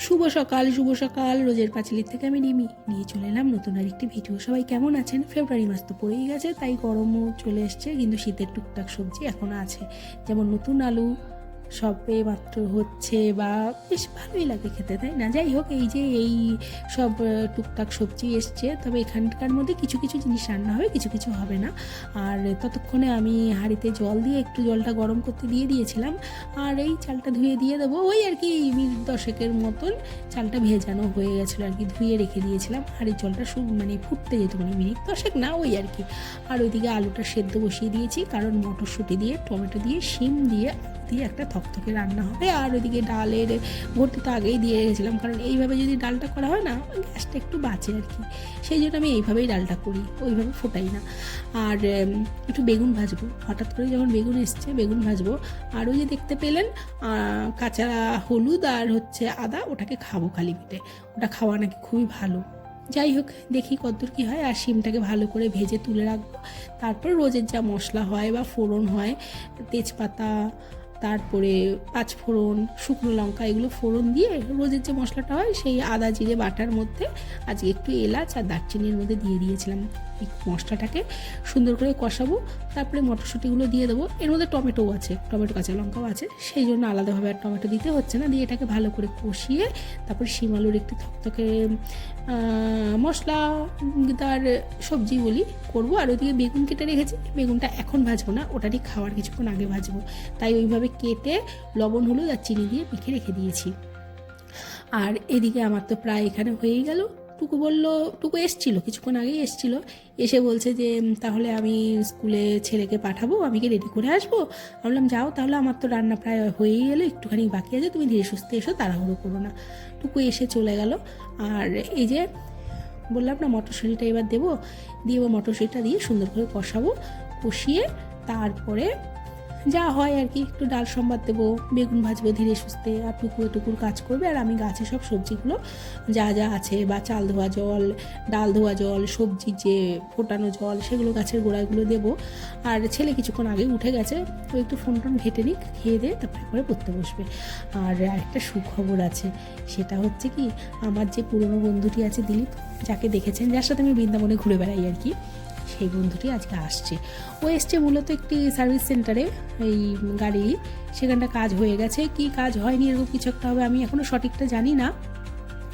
শুভ সকাল, শুভ সকাল। রোজের পাঁচিলের থেকে আমি রিমি নিয়ে চলে এলাম নতুন আরেকটি ভিডিও। সবাই কেমন আছেন? ফেব্রুয়ারি মাস তো পড়েই গেছে, তাই গরমও চলে এসছে, কিন্তু শীতের টুকটাক সবজি এখনও আছে, যেমন নতুন আলু সবে মাত্র হচ্ছে, বা বেশ ভালোই লাগে খেতে, তাই না? যাই হোক, এই যে এই সব টুকটাক সবজি এসছে, তবে এখানকার মধ্যে কিছু কিছু জিনিস রান্না হবে, কিছু কিছু হবে না। আর ততক্ষণে আমি হাঁড়িতে জল দিয়ে একটু জলটা গরম করতে দিয়ে দিয়েছিলাম, আর এই চালটা ধুয়ে দিয়ে দেবো। ওই আর কি মিনিট দশেকের মতন চালটা ভেজানো হয়ে গেছিলো আর কি, ধুয়ে রেখে দিয়েছিলাম। হাঁড়ির জলটা মানে ফুটতে যেত, মানে মিনিট দশেক না, ওই আর কি। আর ওইদিকে আলুটা সেদ্ধ বসিয়ে দিয়েছি, কারণ মটরশুঁটি দিয়ে, টমেটো দিয়ে, শিম দিয়ে একটা থকথকে রান্না হবে। আর ওইদিকে ডালের ভর্তি তো আগেই দিয়ে রেখেছিলাম, কারণ এইভাবে যদি ডালটা করা হয় না, গ্যাসটা একটু বাঁচে আর কি, সেই জন্য আমি এইভাবেই ডালটা করি, ওইভাবে ফোটাই না। আর একটু বেগুন ভাজবো, হঠাৎ করে যখন বেগুন এসছে বেগুন ভাজবো। আর ওই যে দেখতে পেলেন কাঁচা হলুদ আর হচ্ছে আদা, ওটাকে খাবো খালি পেটে, ওটা খাওয়া নাকি খুবই ভালো। যাই হোক, দেখি কতদূর কী হয়। আর শিমটাকে ভালো করে ভেজে তুলে রাখবো, তারপর রোজের যা মশলা হয় বা ফোড়ন হয়, তেজপাতা, তারপরে পাঁচফোড়ন, শুকনো লঙ্কা, এগুলো ফোড়ন দিয়ে রোজের যে মশলাটা হয়, সেই আদা জিরে বাটার মধ্যে আজকে একটু এলাচ আর দারচিনির মধ্যে দিয়ে দিয়েছিলাম। এই মশলাটাকে সুন্দর করে কষাবো, তারপরে মটরশুঁটিগুলো দিয়ে দেবো। এর মধ্যে টমেটোও আছে, টমেটো কাঁচা লঙ্কাও আছে, সেই জন্য আলাদাভাবে আর টমেটো দিতে হচ্ছে না। দিয়ে এটাকে ভালো করে কষিয়ে তারপর শিম আলুর একটু থকথকে মশলাদার সবজি বলি করবো। আর ওইদিকে বেগুন কেটে রেখেছি, বেগুনটা এখন ভাজবো না, ওটারই খাওয়ার কিছুক্ষণ আগে ভাজবো, তাই ওইভাবে কেটে লবণ হলুদ আর চিনি দিয়ে মেখে রেখে দিয়েছি। আর এদিকে আমার তো প্রায় এখানে হয়েই গেল। টুকু এসছিল, কিছুক্ষণ আগেই এসছিল, এসে বলছে যে তাহলে আমি স্কুলে ছেলেকে পাঠাবো, আমি কি রেডি করে আসবো? আমি বললাম যাও তাহলে, আমার তো রান্না প্রায় হয়েই গেলো, একটুখানি বাকি আছে, তুমি ধীরে সুস্থে এসো, তাড়াহুড়ো করো না। টুকু এসে চলে গেল। আর এই যে বললাম না, মটরশুঁটিটা এবার দেবো, দিয়ে মটরশুঁটিটা দিয়ে সুন্দর করে কষাবো, কষিয়ে তারপরে যা হয় আর কি, একটু ডাল সম্বাদ দেবো, বেগুন ভাজবো ধীরে সুস্থে, আর টুকুর কাজ করবে। আর আমি গাছে সব সবজিগুলো যা যা আছে, বা চাল ধোয়া জল, ডাল ধোয়া জল, সবজির যে ফোটানো জল, সেগুলো গাছের গোড়াগুলো দেবো। আর ছেলে কিছুক্ষণ আগে উঠে গেছে, তো একটু ফোন ঘেটে নিক, খেয়ে দিয়ে তারপরে পড়তে বসবে। আর একটা সুখবর আছে, সেটা হচ্ছে কি, আমার যে পুরনো বন্ধুটি আছে দিলীপ, যাকে দেখেছেন, যার সাথে আমি বৃন্দাবনে ঘুরে বেড়াই আর কি, সেই বন্ধুটি আজকে আসছে। ও এসছে মূলত একটি সার্ভিস সেন্টারে, এই গাড়ি, সেখানটা কাজ হয়ে গেছে, কি কাজ হয়নি এরকম কিছু একটা হবে, আমি এখনও সঠিকটা জানি না।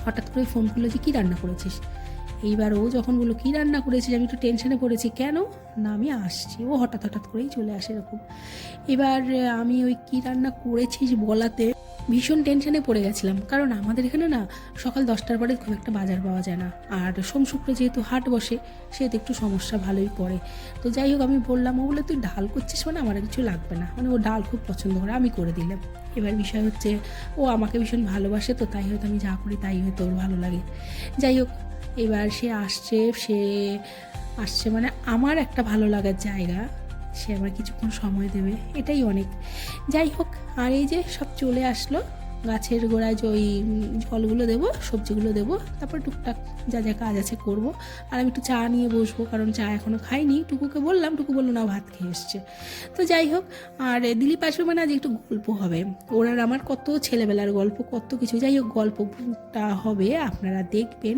হঠাৎ করে ফোন করলো যে কী রান্না করেছিস। এইবার ও যখন বললো কী রান্না করেছিস, আমি একটু টেনশনে পড়েছি, কেন না আমি আসছি, ও হঠাৎ করেই চলে আসে এরকম। এবার আমি ওই কী রান্না করেছিস বলাতে ভীষণ টেনশনে পড়ে গেছিলাম, কারণ আমাদের এখানে না সকাল 10টার পরে খুব একটা বাজার পাওয়া যায় না, আর সোম শুক্র যেহেতু হাট বসে, সেহেতু একটু সমস্যা ভালোই পড়ে। তো যাই হোক, আমি বললাম, ও বলে তুই ডাল করছিস মানে আমার কিছু লাগবে না, মানে ও ডাল খুব পছন্দ করে, আমি করে দিলাম। এবার বিষয় হচ্ছে, ও আমাকে ভীষণ ভালোবাসে, তো তাই হয়তো আমি যা করি তাই হয়তো ওর ভালো লাগে। যাই হোক, এবার সে আসছে মানে আমার একটা ভালো লাগার জায়গা, সে আমার কিছুক্ষণ সময় দেবে, এটাই অনেক। যাই হোক, আর এই যে সব চলে আসলো, গাছের গোড়ায় যে ওই জলগুলো দেবো, সবজিগুলো দেবো, তারপর টুকটাক যা যা কাজ আছে করবো। আর আমি একটু চা নিয়ে বসবো, কারণ চা এখনও খাইনি। টুকুকে বললাম, টুকু বললো না, ভাত খেয়ে এসছে। তো যাই হোক, আর দিলীপ আসবে মানে আজ একটু গল্প হবে, ওর আর আমার কত ছেলেবেলার গল্প, কত কিছু। যাই হোক, গল্পটা হবে, আপনারা দেখবেন।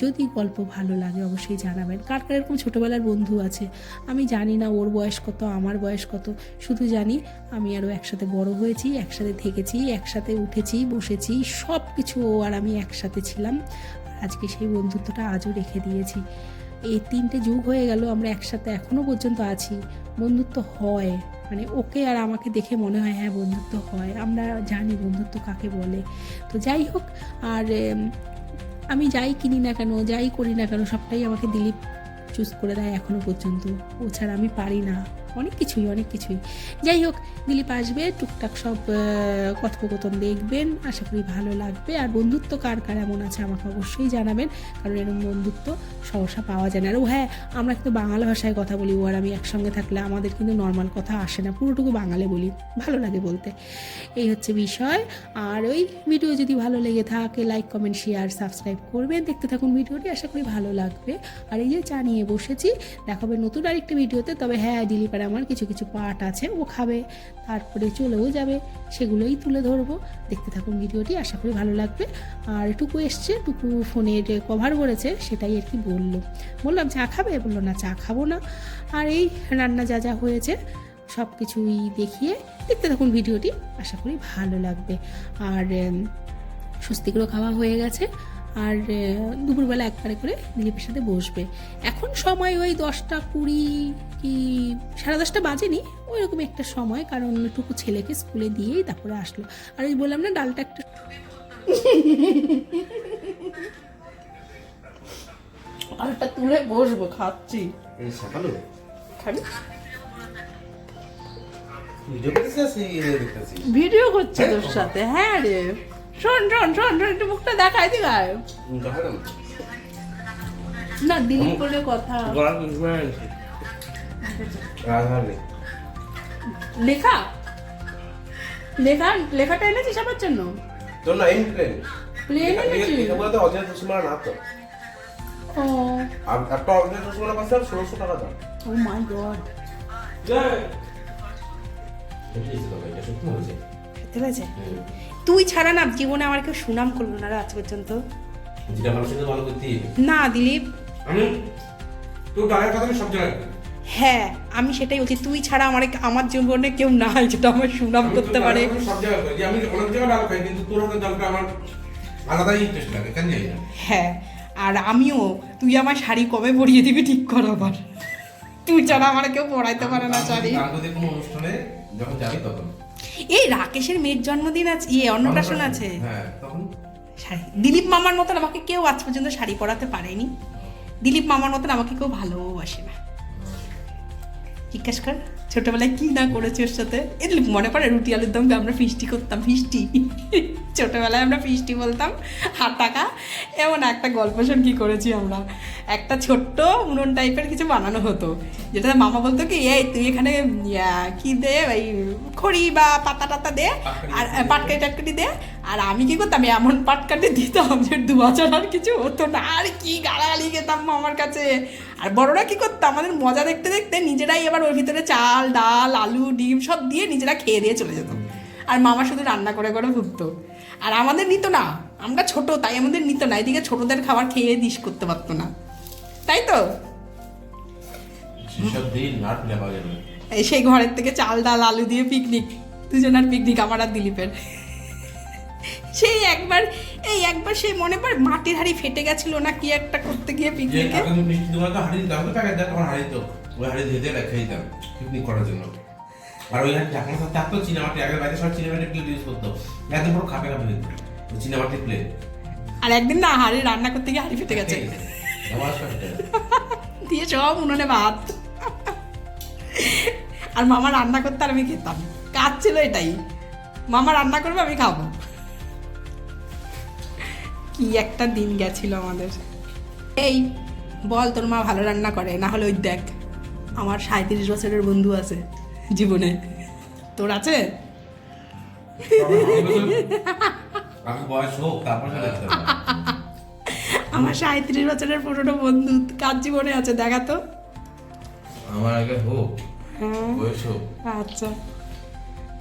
যদি গল্প ভালো লাগে অবশ্যই জানাবেন। কার কার এরকম ছোটোবেলার বন্ধু আছে, আমি জানি না ওর বয়স কত, আমার বয়স কত, শুধু জানি আমি আরও একসাথে বড় হয়েছি, একসাথে থেকেছি, একসাথে উঠেছি বসেছি, সব কিছু ও আর আমি একসাথে ছিলাম। আজকে সেই বন্ধুত্বটা আজও রেখে দিয়েছি। এই 3টে যুগ হয়ে গেল আমরা একসাথে এখনও পর্যন্ত আছি, বন্ধুত্ব হয়, মানে ওকে আর আমাকে দেখে মনে হয় হ্যাঁ বন্ধুত্ব হয়, আমরা জানি বন্ধুত্ব কাকে বলে। তো যাই হোক, আর আমি যাই কিনি না কেন, যাই করি না কেন, সবটাই আমাকে দিলীপ চুজ করে দেয় এখনও পর্যন্ত, ও ছাড়া আমি পারি না, অনেক কিছুই। যাই হোক, দিলীপ আসবে, টুকটাক সব কথোপকথন দেখবেন, আশা করি ভালো লাগবে। আর বন্ধুত্ব কার কার এমন আছে আমাকে অবশ্যই জানাবেন, কারণ এরকম বন্ধুত্ব সহসা পাওয়া যায় না। আর হ্যাঁ, আমরা কিন্তু বাংলা ভাষায় কথা বলি, ও আর আমি একসঙ্গে থাকলে আমাদের কিন্তু নর্মাল কথা আসে না, পুরোটুকু বাঙালি বলি, ভালো লাগে বলতে, এই হচ্ছে বিষয়। আর ওই ভিডিও যদি ভালো লেগে থাকে, লাইক কমেন্ট শেয়ার সাবস্ক্রাইব করবেন, দেখতে থাকুন ভিডিওটি, আশা করি ভালো লাগবে। আর এই যে চা নিয়ে বসেছি, দেখাবে নতুন আরেকটি ভিডিওতে। তবে হ্যাঁ, দিলীপ আর আমার কিছু কিছু পার্ট আছে, ও খাবে, তারপরে চলেও যাবে, সেগুলোই তুলে ধরবো। দেখতে থাকুন ভিডিওটি, আশা করি ভালো লাগবে। আর টুকু এসছে, টুকু ফোনের কভার করেছে, সেটাই আর কি বললাম চা খাবে, বললো না চা খাবো না। আর এই রান্না যা যা হয়েছে সব কিছুই দেখিয়ে দেখতে থাকুন ভিডিওটি, আশা করি ভালো লাগবে। আর স্বস্তিকরও খাওয়া হয়ে গেছে, আর দুপুরবেলা একবারে করে দিলীপের সাথে বসবে। এখন সময় ওই 10:20 কি 10:30 বাজেনি, ওই রকম একটা সময়, কারণ টুকু ছেলেকে স্কুলে দিয়েই তারপরে আসলো। আর ওই বললাম না ডালটা একটা ডালটা তুলে বসবো, খাচ্ছি। খাবি? ভিডিও করছে তোর সাথে? হ্যাঁ রে, শোন একটু মুখটা দেখাই দি গায়ে না, দিলীপ বলে কথা। লেখাটা এনেছিস আমার জন্য? প্লেন এনেছিস? ও মাই গড, তুই ছাড়া না জীবনে আমার কেউ সুনাম করলো না আজ পর্যন্ত। না দিলীপ, হ্যাঁ আমি সেটাই বলছি, তুই ছাড়া আমার জীবনে কেউ নাই যেটা আমার সুনাম করতে পারে। হ্যাঁ, আর আমিও, তুই আমার শাড়ি কবে পরিয়ে দিবি ঠিক কর, আবার তুই ছাড়া আমার কেউ পরাইতে পারে না শাড়ি। এই রাকেশের মেয়ের জন্মদিন আছে, অন্নপ্রাশন আছে, দিলীপ মামার মতন আমাকে কেউ আজ পর্যন্ত শাড়ি পরাতে পারেনি। দিলীপ মামার মতন আমাকে কেউ ভালোবাসে না। জিজ্ঞাসা কর ছোটবেলায় কি না করেছি ওর সাথে। মনে পড়ে রুটি আলুর দম আমরা ফিস্টি করতাম, ফিস্টি ছোটবেলায় আমরা ফিস্টি বলতাম, হাত টাকা। এমন একটা গল্প শোন কি করেছি আমরা, একটা ছোট্ট উনুন টাইপের কিছু বানানো হতো, যেটা মামা বলতো কি এই তুই এখানে কি দে, এই খড়ি বা পাতা টাতা দে, আর পাটকাটি টাটকাটি দে। আর আমি কি করতাম, এমন পাটকাটি দিতাম যে 2 আর কিছু হতো না, আর কি গালাগালি খেতাম মামার কাছে। আর বড়রা কি করতাম, আমাদের মজা দেখতে দেখতে নিজেরাই এবার ওর ভিতরে চাল ডাল আলু ডিম সব দিয়ে নিজেরা খেয়ে দিয়ে চলে যেত, আর মামা শুধু রান্না করে করে ভুগতো। আর আমাদের নিত না, আমরা ছোট তাই আমাদের নিত না, এদিকে ছোটদের খাবার খেয়ে দিস করতে পারতো না, তাই তো। সেই ঘরের থেকে চাল ডাল আলু দিয়ে পিকনিক, দুজনের পিকনিক, আমার আর দিলীপের। সেই একবার সেই মনে পড়ে মাটির হাঁড়ি ফেটে গেছিল না কি একটা করতে গিয়ে পিকনিকে, পিকনিক করার জন্য। আর ওই ঢাকনা সাথে এত চীনামাটি, আগের বাইরে সব চীনামাটির প্লেট ইউজ করতো, একদম পুরো খাপে খাপে দিত চীনামাটির প্লেট। আর একদিন না হাঁড়ি রান্না করতে গিয়ে হাঁড়ি ফেটে গেছে, দিয়ে সব উনুনে ভাত। আর মামা রান্না করতে আর আমি খেতাম, কাজ ছিল এটাই, মামা রান্না করবে আমি খাবো। কি একটা দিন গেছিল আমাদের। এই বল তোর মা ভালো রান্না করে, না হলে ওই দেখ আমার 37 বছরের বন্ধু আছে জীবনে, তোর আছে? আমার 37 বছরের পুরনো বন্ধু কার জীবনে আছে দেখা তো। আমার আগে হোক, বয়স হোক। আচ্ছা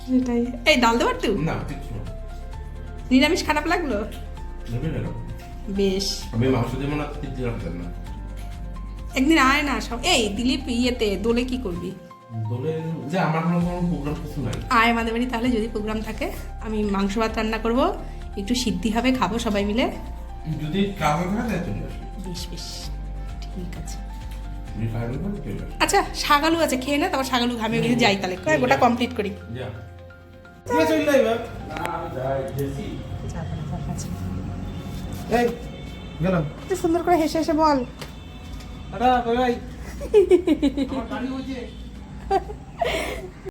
সেটাই। এই ডাল দেবার তুই না, কিছু না। নিরামিষ খারাপ লাগলো? বেশ, আমি মাংস দেবো না, তৃপ্তি রাখতেন না। একদিন আয় না সব। এই দিলীপ ইয়েতে দোলে কি করবি? দোলে যে আমার কোনো প্রোগ্রাম কিছু নাই। আয় আমাদের বাড়ি, তাহলে যদি প্রোগ্রাম থাকে আমি মাংস ভাত রান্না করবো, একটু সিদ্ধি হবে, খাবো সবাই মিলে। যদি কাজ থাকে চলে আসবে। বেশ বেশ, ঠিক আছে। আচ্ছা শাগালু আছে, খেয়ে না, তারপর শাগালু ঘামে গেলে যাই, তাহলে গোটা কমপ্লিট করি। সুন্দর করে হেসে হেসে বল।